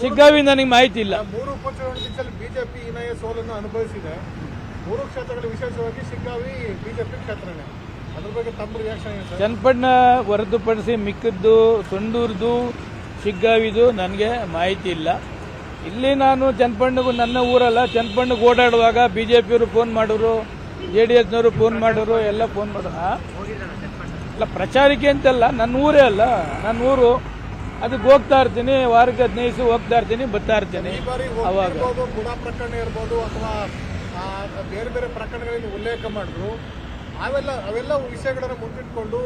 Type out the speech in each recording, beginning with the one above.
ಶಿಗ್ಗಾವಿ ನನಗೆ ಮಾಹಿತಿ ಇಲ್ಲ. 3 ಉಪಚುನಾವಣೆಗಳಲ್ಲಿ ಬಿಜೆಪಿ ಹೀನಾಯ ಸೋಲನ್ನು ಅನುಭವಿಸಿದೆ. 3 ಕ್ಷೇತ್ರಗಳು ವಿಶೇಷವಾಗಿ ಶಿಗ್ಗಾವಿ ಬಿಜೆಪಿ ಕ್ಷೇತ್ರನೇ. ಅದ್ರ ಬಗ್ಗೆ ತಮ್ಮ ರಿಯಾಕ್ಷನ್ ಏನು? ಚನ್ನಪಟ್ಟಣ ಹೊರತುಪಡಿಸಿ ಮಿಕ್ಕದ್ದು ಸೊಂಡೂರ್ದು ಶಿಗ್ಗಾವಿದು ನನಗೆ ಮಾಹಿತಿ ಇಲ್ಲ. ಇಲ್ಲಿ ನಾನು ಚನ್ನಪಟ್ಟಣಗೂ ನನ್ನ ಊರಲ್ಲ, ಚನ್ನಪಟ್ಟಣಕ್ಕೆ ಓಡಾಡುವಾಗ ಬಿಜೆಪಿಯವರು ಫೋನ್ ಮಾಡೋರು, JDSನವರು ಫೋನ್ ಮಾಡೋರು, ಎಲ್ಲ ಫೋನ್ ಮಾಡೋರು. ಅಲ್ಲ, ಪ್ರಚಾರಕ್ಕೆ ಅಂತಲ್ಲ, ನನ್ನ ಊರೇ ಅಲ್ಲ, ನನ್ನ ಊರು. ಅದಕ್ಕೆ ಹೋಗ್ತಾ ಇರ್ತೀನಿ, ವಾರಕ್ಕೆ 15 ಹೋಗ್ತಾ ಇರ್ತೀನಿ, ಬರ್ತಾ ಇರ್ತೀನಿ. ಅವಾಗ ಗುಣ ಪ್ರಕರಣ ಇರ್ಬೋದು ಅಥವಾ ಬೇರೆ ಬೇರೆ ಪ್ರಕರಣಗಳಲ್ಲಿ ಉಲ್ಲೇಖ ಮಾಡಿದ್ರು. ಅವೆಲ್ಲ ವಿಷಯಗಳನ್ನು ಮುಂದಿಟ್ಕೊಂಡು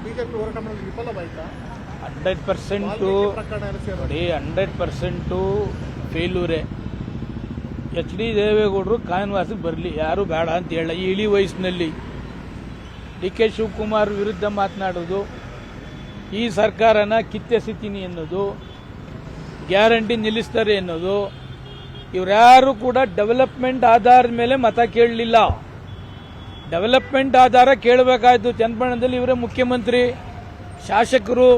ಬಿಜೆಪಿ ಹೋರಾಟ ಮಾಡೋದು ವಿಫಲವಾಯ್ತಾ? 100% ನೋಡಿ, 100% ಫೇಲ್ಯೂರೇ. HD ದೇವೇಗೌಡರು ಕಾನೂನುವಾಸಕ್ಕೆ ಬರಲಿ, ಯಾರು ಬೇಡ ಅಂತ ಹೇಳ. ಈ ಇಳಿ ವಯಸ್ಸಿನಲ್ಲಿ DK ಶಿವಕುಮಾರ್ ವಿರುದ್ಧ ಮಾತನಾಡೋದು, ಈ ಸರ್ಕಾರನ ಕಿತ್ತೆಸಿತೀನಿ ಅನ್ನೋದು, ಗ್ಯಾರಂಟಿ ನಿಲ್ಲಿಸ್ತಾರೆ ಅನ್ನೋದು, ಇವರ್ಯಾರು ಕೂಡ ಡೆವಲಪ್ಮೆಂಟ್ ಆಧಾರದ ಮೇಲೆ ಮತ ಕೇಳಲಿಲ್ಲ. ಡೆವಲಪ್ಮೆಂಟ್ ಆಧಾರ ಕೇಳಬೇಕಾಯ್ತು. ಚನ್ನಪಟ್ಟಣದಲ್ಲಿ ಇವರೇ ಮುಖ್ಯಮಂತ್ರಿ, ಶಾಸಕರು,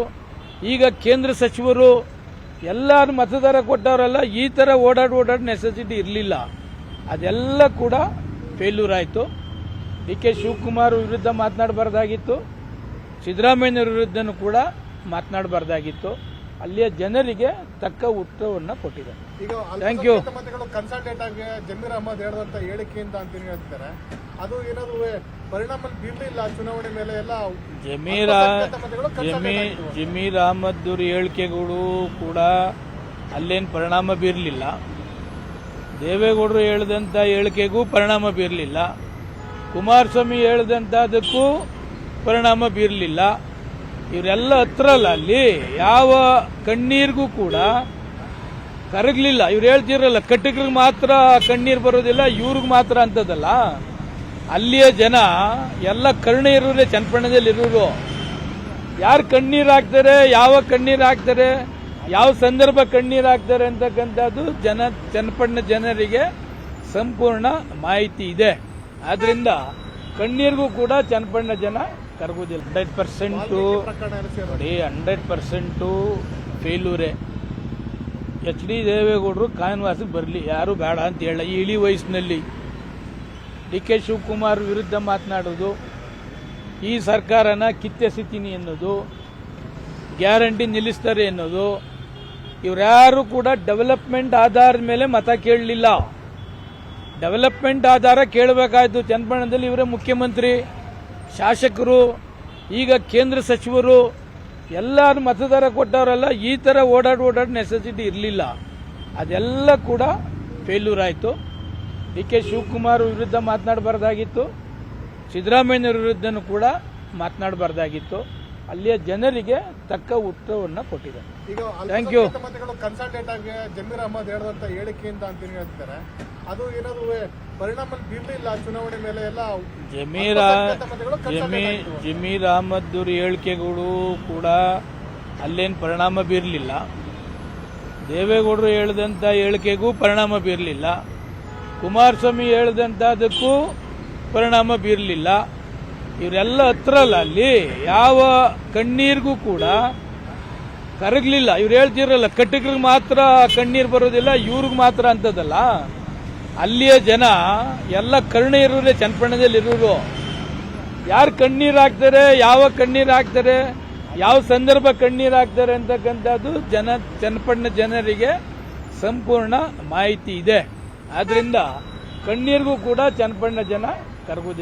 ಈಗ ಕೇಂದ್ರ ಸಚಿವರು, ಎಲ್ಲರೂ ಮತದಾರ ಕೊಟ್ಟವರೆಲ್ಲ ಈ ಥರ ಓಡಾಡ ನೆಸೆಸಿಟಿ ಇರಲಿಲ್ಲ. ಅದೆಲ್ಲ ಕೂಡ ಫೇಲ್ಯೂರ್ ಆಯಿತು. DK ಶಿವಕುಮಾರ್ ವಿರುದ್ಧ ಮಾತನಾಡಬಾರ್ದಾಗಿತ್ತು, ಸಿದ್ದರಾಮಯ್ಯ ವಿರುದ್ಧನೂ ಕೂಡ ಮಾತನಾಡಬಾರ್ದಾಗಿತ್ತು. ಅಲ್ಲಿಯ ಜನರಿಗೆ ತಕ್ಕ ಉತ್ತರವನ್ನು ಕೊಟ್ಟಿದೆ. Thank you. ಕನ್ಸಲ್ಟೇಟ್ ಆಗಿ ಜಮೀರ್ ಅಹಮದ್ ಹೇಳಿದಂತ ಹೇಳಿಕೆಯಿಂದ ಅಂತ ಹೇಳ್ತಾರೆ, ಅದು ಏನಾದ್ರು ಪರಿಣಾಮ ಬೀರಲಿಲ್ಲ ಚುನಾವಣೆ ಮೇಲೆ ಎಲ್ಲ. ಜಮೀರ್ ಅಹಮದ್ ಹೇಳಿಕೆಗಳು ಕೂಡ ಅಲ್ಲೇನು ಪರಿಣಾಮ ಬೀರಲಿಲ್ಲ. ದೇವೇಗೌಡರು ಹೇಳಿದಂಥ ಹೇಳಿಕೆಗೂ ಪರಿಣಾಮ ಬೀರಲಿಲ್ಲ. ಕುಮಾರಸ್ವಾಮಿ ಹೇಳಿದಂಥದಕ್ಕೂ ಪರಿಣಾಮ ಬೀರಲಿಲ್ಲ. ಇವರೆಲ್ಲ ಹತ್ರಲ್ಲ, ಅಲ್ಲಿ ಯಾವ ಕಣ್ಣೀರಿಗೂ ಕೂಡ ಕರಗಲಿಲ್ಲ. ಇವ್ರು ಹೇಳ್ತಿರಲ್ಲ, ಕಟ್ಟಕರಿಗೆ ಮಾತ್ರ ಕಣ್ಣೀರು ಬರೋದಿಲ್ಲ, ಇವ್ರಿಗೆ ಮಾತ್ರ ಅಂತದಲ್ಲ. ಅಲ್ಲಿಯ ಜನ ಎಲ್ಲ ಕರುಣೆ ಇರೋರೇ, ಚನ್ನಪಟ್ಟಣದಲ್ಲಿ ಇರೋರು. ಯಾರು ಕಣ್ಣೀರು ಹಾಕ್ತಾರೆ, ಯಾವ ಕಣ್ಣೀರು ಹಾಕ್ತಾರೆ, ಯಾವ ಸಂದರ್ಭ ಕಣ್ಣೀರು ಹಾಕ್ತಾರೆ ಅಂತಕ್ಕಂಥದ್ದು ಚನ್ನಪಟ್ಟಣ ಜನರಿಗೆ ಸಂಪೂರ್ಣ ಮಾಹಿತಿ ಇದೆ. ಆದ್ರಿಂದ ಕಣ್ಣೀರಿಗೂ ಕೂಡ ಚನ್ನಪಟ್ಟಣ ಜನ ಕರಗೋದಿಲ್ಲ. 100% ನೋಡಿ, 100% ಫೇಲ್ಯೂರೇ. HD ದೇವೇಗೌಡರು ಕಾನೂನುವಾಸಕ್ಕೆ ಬರಲಿ, ಯಾರು ಬೇಡ ಅಂತ ಹೇಳ. ಈ ಇಳಿ ವಯಸ್ಸಿನಲ್ಲಿ DK ಶಿವಕುಮಾರ್ ವಿರುದ್ಧ ಮಾತನಾಡೋದು, ಈ ಸರ್ಕಾರನ ಕಿತ್ತೆಸಿತೀನಿ ಅನ್ನೋದು, ಗ್ಯಾರಂಟಿ ನಿಲ್ಲಿಸ್ತಾರೆ ಅನ್ನೋದು, ಇವರ್ಯಾರು ಕೂಡ ಡೆವಲಪ್ಮೆಂಟ್ ಆಧಾರದ ಮೇಲೆ ಮತ ಕೇಳಲಿಲ್ಲ. ಡೆವಲಪ್ಮೆಂಟ್ ಆಧಾರ ಕೇಳಬೇಕಾಯ್ತು. ಚನ್ನಪಟ್ಟಣದಲ್ಲಿ ಇವರೇ ಮುಖ್ಯಮಂತ್ರಿ, ಶಾಸಕರು, ಈಗ ಕೇಂದ್ರ ಸಚಿವರು, ಎಲ್ಲರೂ ಮತದಾರ ಕೊಟ್ಟವರೆಲ್ಲ ಈ ಥರ ಓಡಾಡ ನೆಸೆಸಿಟಿ ಇರಲಿಲ್ಲ. ಅದೆಲ್ಲ ಕೂಡ ಫೇಲ್ಯೂರ್ ಆಯಿತು. DK ಶಿವಕುಮಾರ್ ವಿರುದ್ಧ ಮಾತನಾಡಬಾರ್ದಾಗಿತ್ತು, ಸಿದ್ದರಾಮಯ್ಯ ವಿರುದ್ಧನೂ ಕೂಡ ಮಾತನಾಡಬಾರ್ದಾಗಿತ್ತು. ಅಲ್ಲಿಯ ಜನರಿಗೆ ತಕ್ಕ ಉತ್ತರವನ್ನು ಕೊಟ್ಟಿದೆ. Thank you. ಕನ್ಸಲ್ಟೇಟ್ ಆಗಿ ಜಮೀರ್ ಅಹಮದ್ ಹೇಳಿದಂತ ಹೇಳಿಕೆಯಿಂದ ಅಂತ ಹೇಳ್ತಾರೆ, ಅದು ಏನಾದ್ರು ಪರಿಣಾಮ ಬೀರಲಿಲ್ಲ ಚುನಾವಣೆ ಮೇಲೆ ಎಲ್ಲ. ಜಮೀರ್ ಅಹಮದ್ ಹೇಳಿಕೆಗಳು ಕೂಡ ಅಲ್ಲೇನು ಪರಿಣಾಮ ಬೀರಲಿಲ್ಲ. ದೇವೇಗೌಡರು ಹೇಳಿದಂಥ ಹೇಳಿಕೆಗೂ ಪರಿಣಾಮ ಬೀರಲಿಲ್ಲ. ಕುಮಾರಸ್ವಾಮಿ ಹೇಳಿದಂಥದಕ್ಕೂ ಪರಿಣಾಮ ಬೀರಲಿಲ್ಲ. ಇವರೆಲ್ಲ ಹತ್ರಲ್ಲ, ಅಲ್ಲಿ ಯಾವ ಕಣ್ಣೀರಿಗೂ ಕೂಡ ಕರಗಲಿಲ್ಲ. ಇವ್ರು ಹೇಳ್ತಿರಲ್ಲ, ಕಟ್ಟಕರಿಗೆ ಮಾತ್ರ ಕಣ್ಣೀರು ಬರೋದಿಲ್ಲ, ಇವ್ರಿಗೆ ಮಾತ್ರ ಅಂತದಲ್ಲ. ಅಲ್ಲಿಯ ಜನ ಎಲ್ಲ ಕರುಣೆ ಇರೋರೇ, ಚನ್ನಪಟ್ಟಣದಲ್ಲಿ ಇರೋರು. ಯಾರು ಕಣ್ಣೀರು ಹಾಕ್ತಾರೆ, ಯಾವ ಕಣ್ಣೀರು ಹಾಕ್ತಾರೆ, ಯಾವ ಸಂದರ್ಭ ಕಣ್ಣೀರು ಹಾಕ್ತಾರೆ ಅಂತಕ್ಕಂಥದ್ದು ಚನ್ನಪಟ್ಟಣ ಜನರಿಗೆ ಸಂಪೂರ್ಣ ಮಾಹಿತಿ ಇದೆ. ಆದ್ರಿಂದ ಕಣ್ಣೀರಿಗೂ ಕೂಡ ಚನ್ನಪಟ್ಟಣ ಜನ ಕರಗೋದಿಲ್ಲ.